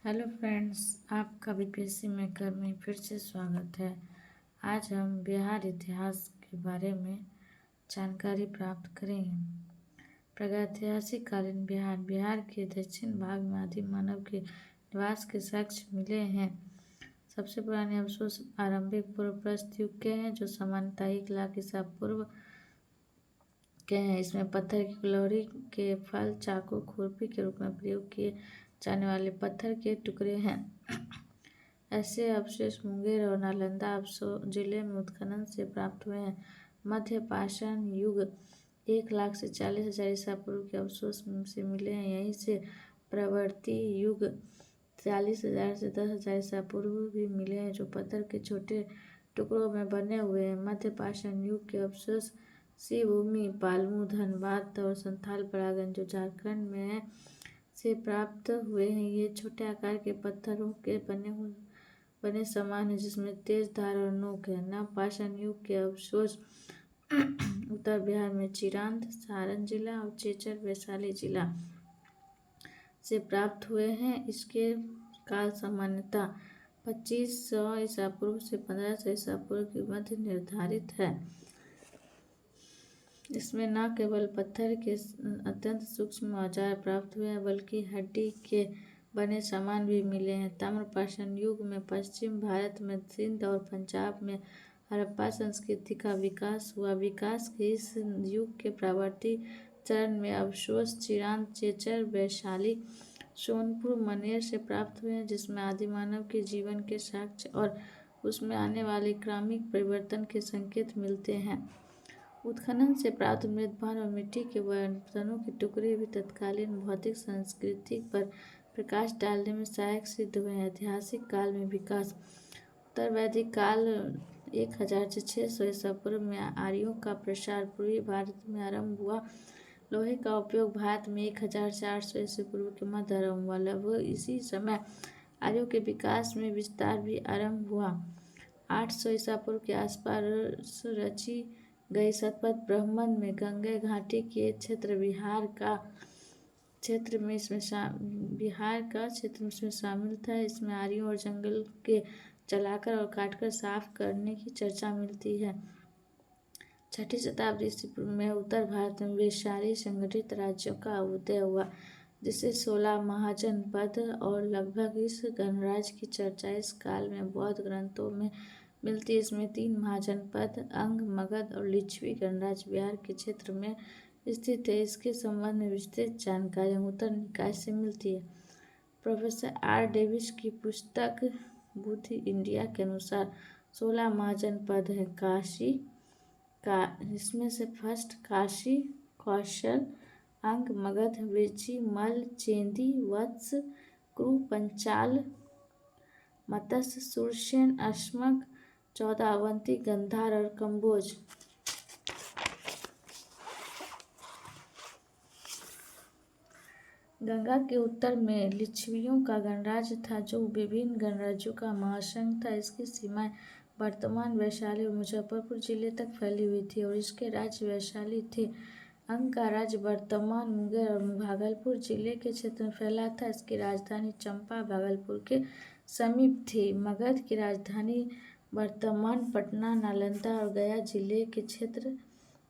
Hello friends, आपका BPSC maker में फिर से स्वागत है। आज हम बिहार इतिहास के बारे में जानकारी प्राप्त करेंगे। प्रागैतिहासिक कालीन बिहार के दक्षिण भाग में आदि मानव के निवास के साक्ष्य मिले हैं। सबसे पुराने अवशेष आरंभिक पूर्व प्रस्तुत युग के हैं, जो सामान्यतः 1 लाख ईसा पूर्व के हैं। इसमें पत्थर की कुल्हाड़ी के फल, चाकू, खुरपी के रूप में प्रयोग किए जाने वाले पत्थर के टुकड़े हैं। ऐसे अवशेष मुंगेर और नालंदा जिले में उत्खनन से प्राप्त हुए हैं। मध्य पाषाण युग 1 लाख से 40,000 ईसा पूर्व के अवशेष से मिले हैं। यहीं से प्रवर्ती युग 40,000 से 10,000 ईसा पूर्व भी मिले हैं, जो पत्थर के छोटे टुकड़ों में बने हुए हैं। मध्य पाषाण युग के अवशेष शिवभूमि, पालमू, धनबाद और संथाल परागण, जो झारखंड में है, से प्राप्त हुए हैं। ये छोटे आकार के पत्थरों के बने सामान है, जिसमें तेज धार और नोक है। नव पाषाण युग के अवशेष उत्तर बिहार में चिरांद, सारण जिला और चेचर, वैशाली जिला से प्राप्त हुए हैं। इसके काल सामान्यतः 2500 ईसा पूर्व से 1500 ईसा पूर्व के मध्य निर्धारित है। इसमें न केवल पत्थर के अत्यंत सूक्ष्म औजार प्राप्त हुए हैं, बल्कि हड्डी के बने सामान भी मिले हैं। ताम्रपाषाण युग में पश्चिम भारत में सिंध और पंजाब में हड़प्पा संस्कृति का विकास हुआ। विकास के इस युग के प्रारंभिक चरण में अवशेष चिरांद, चेचर, वैशाली, सोनपुर, मनेर से प्राप्त हुए हैं, जिसमें आदिमानव के जीवन के साक्ष्य और उसमें आने वाले क्रमिक परिवर्तन के संकेत मिलते हैं। उत्खनन से प्राप्त मृदभान और मिट्टी के बर्तनों के टुकड़े भी तत्कालीन भौतिक संस्कृति पर प्रकाश डालने में सहायक सिद्ध हुए हैं। ऐतिहासिक काल में विकास उत्तर वैदिक काल 1000 से 600 ईसा पूर्व में आर्यों का प्रसार पूर्वी भारत में आरंभ हुआ। लोहे का उपयोग भारत में 1000 से 800 ईसा पूर्व के मध्य आरंभ हुआ। लगभग इसी समय आर्यों के विकास में विस्तार भी आरंभ हुआ। 800 ईसा पूर्व के आसपास रची गई शतपथ ब्राह्मण में गंगे घाटी के क्षेत्र बिहार का क्षेत्र में इसमें शामिल था। इसमें आर्यों और जंगल के जलाकर और काटकर साफ करने की चर्चा मिलती है। 6ठी शताब्दी ईस्वी पूर्व में उत्तर भारत में वैशाली संगठित राज्यों का उदय हुआ, जिससे 16 महाजनपद और लगभग इस गणराज्य की चर्चा इस काल में बौद्ध ग्रंथों में मिलती है। इसमें 3 महाजनपद अंग, मगध और लिच्छवी गणराज्य बिहार के क्षेत्र में स्थित है। इसके संबंध में विस्तृत जानकारी उत्तर निकाय से मिलती है। प्रोफेसर आर डेविस की पुस्तक बुद्धि इंडिया के अनुसार 16 महाजनपद है। काशी इसमें से फर्स्ट काशी, कौशल, अंग, मगध, वृची, मल, चेंदी, वत्स, क्रू, पंचाल, मत्स्य, सुरसेन, अश्मक, 14 अवंती, गंधार और कंबोज। गंगा के उत्तर में लिच्छवियों का गणराज्य था, जो विभिन्न गणराज्यों का महासंघ था। इसकी सीमाएं वर्तमान वैशाली और मुजफ्फरपुर जिले तक फैली हुई थी और इसके राज्य वैशाली थे। अंग का राज्य वर्तमान मुंगेर और भागलपुर जिले के क्षेत्र में फैला था। इसकी राजधानी चंपा भागलपुर के समीप थी। मगध की राजधानी वर्तमान पटना, नालंदा और गया जिले के क्षेत्र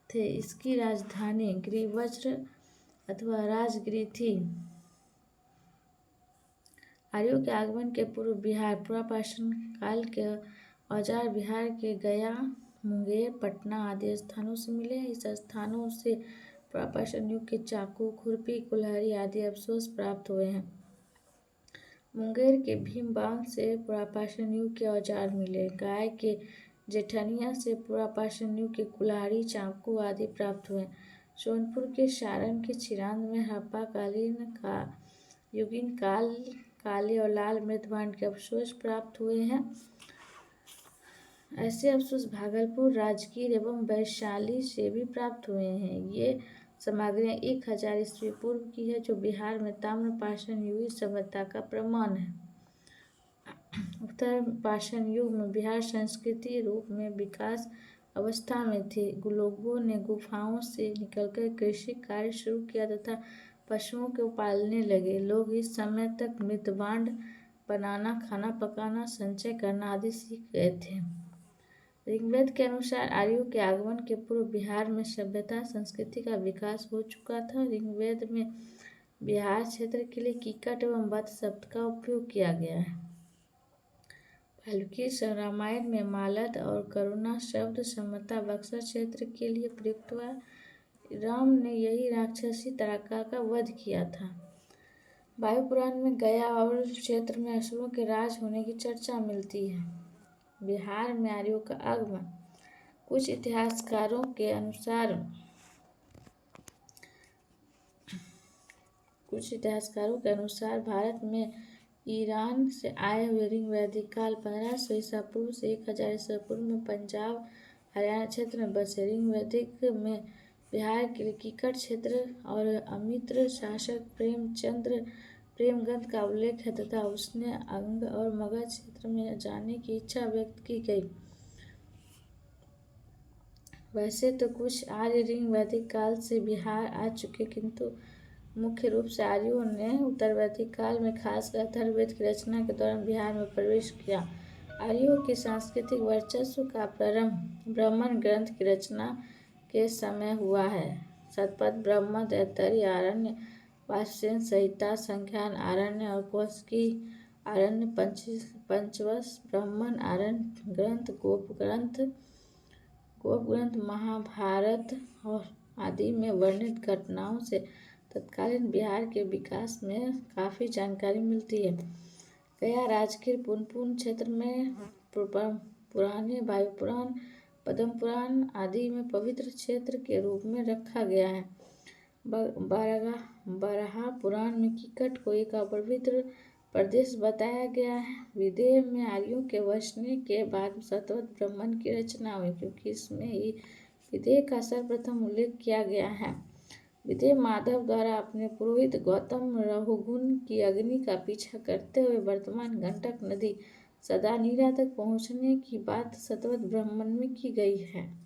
थे। इसकी राजधानी गिरिवज्र अथवा राजगिरी थी। आर्यों के आगमन के पूर्व बिहार पुरापाषाण काल के औजार बिहार के गया, मुंगेर, पटना आदि स्थानों से मिले हैं। इस स्थानों से पुरापाषाण युग के चाकू, खुरपी, कुल्हाड़ी आदि अवशेष प्राप्त हुए हैं। मुंगेर के भीमबांध से पुरापाषाण युग के औजार मिले। गाय के जेठनिया से पुरापाषाण युग के कुल्हाड़ी, चाकू आदि प्राप्त हुए। सोनपुर के सारण के चिरांद में हड़प्पा कालीन का युगीन काले और लाल मृदभांड के अवशेष प्राप्त हुए हैं। ऐसे अवशेष भागलपुर, राजगीर एवं वैशाली से भी प्राप्त हुए हैं। ये सामग्रियां 1000 ईस्वी पूर्व की है, जो बिहार में ताम्रपाषाण युगीन सभ्यता का प्रमाण है। उत्तर पाषाण युग में बिहार संस्कृति रूप में विकास अवस्था में थे। लोगों ने गुफाओं से निकलकर कृषि कार्य शुरू किया तथा पशुओं को पालने लगे। लोग इस समय तक मृतभांड बनाना, खाना पकाना, संचय करना आदि सीख गए थे। ऋग्वेद के अनुसार आर्यों के आगमन के पूर्व बिहार में सभ्यता संस्कृति का विकास हो चुका था। ऋग्वेद में बिहार क्षेत्र के लिए कीकट एवं वध शब्द का उपयोग किया गया है। वाल्मीकि रामायण में मालद और करुणा शब्द समता बक्सर क्षेत्र के लिए प्रयुक्त हुआ। राम ने यही राक्षसी तारका का वध किया था। वायु पुराण में गया और क्षेत्र में असुरों के राज होने की चर्चा मिलती है। बिहार में आर्यों का आगमन। कुछ इतिहासकारों के अनुसार भारत में ईरान से आए हुए ऋग्वैदिक काल 1500 ईसा पूर्व से 1000 ईसा पूर्व में पंजाब हरियाणा क्षेत्र में बसे। ऋग्वैदिक में बिहार के कीकट क्षेत्र और अमित्र शासक प्रेमचंद्र प्रेमगंध का उल्लेख है तथा उसने अंग और मगध क्षेत्र में जाने की इच्छा व्यक्त की गई। वैसे तो कुछ आर्य ऋग्वैदिक काल से बिहार आ चुके, किंतु मुख्य रूप से आर्यों ने उत्तरवैदिक काल में खासकर अथर्ववेद की रचना के दौरान बिहार में प्रवेश किया। आर्यों के सांस्कृतिक वर्चस्व का प्रारंभ ब्राह्मण ग्रंथ की रचना के समय हुआ है। शतपथ ब्राह्मण, दैतरी आरण्य, वात्स्ययन संहिता, संख्यान आरण्य और कौशिकी आरण्य, पंचवश ब्राह्मण आरण्य ग्रंथ, गोप ग्रंथ, महाभारत और आदि में वर्णित घटनाओं से तत्कालीन बिहार के विकास में काफ़ी जानकारी मिलती है। गया, राजगीर, पुनपुन क्षेत्र में पुराने वायु पुराण, पद्म पुराण आदि में पवित्र क्षेत्र के रूप में रखा गया है। बराह पुराण में कीकट को एक अपवित्र प्रदेश बताया गया है। विदेह में आर्यों के वसने के बाद शतपथ ब्राह्मण की रचना हुई, क्योंकि इसमें ही विदेह का सर्वप्रथम उल्लेख किया गया है। विदेह माधव द्वारा अपने पुरोहित गौतम रहुगुण की अग्नि का पीछा करते हुए वर्तमान गंडक नदी सदानीरा तक पहुँचने की बात शतपथ ब्राह्मण में की गई है।